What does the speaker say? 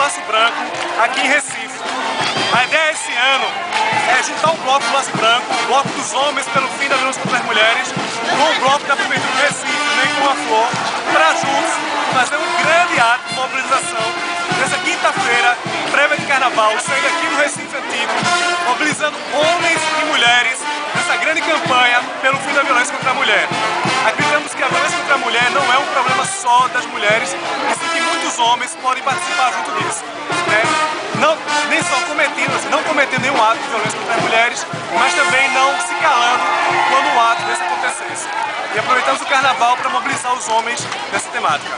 Laço Branco aqui em Recife. A ideia esse ano é juntar o bloco do Laço Branco, o bloco dos homens pelo fim da violência contra as mulheres, com o bloco da Prefeitura de Recife, Nem com a Flor, para juntos fazer um grande ato de mobilização nessa quinta-feira, prévia de carnaval, saindo aqui do Recife Antigo, mobilizando homens e mulheres nessa grande campanha pelo fim da violência contra a mulher. Acreditamos que a violência contra a mulher não é um problema só das mulheres, e sim que muitos homens podem participar junto disso, né? Nem só não cometendo nenhum ato de violência contra as mulheres, mas também não se calando quando um ato desse acontecesse. E aproveitamos o carnaval para mobilizar os homens nessa temática.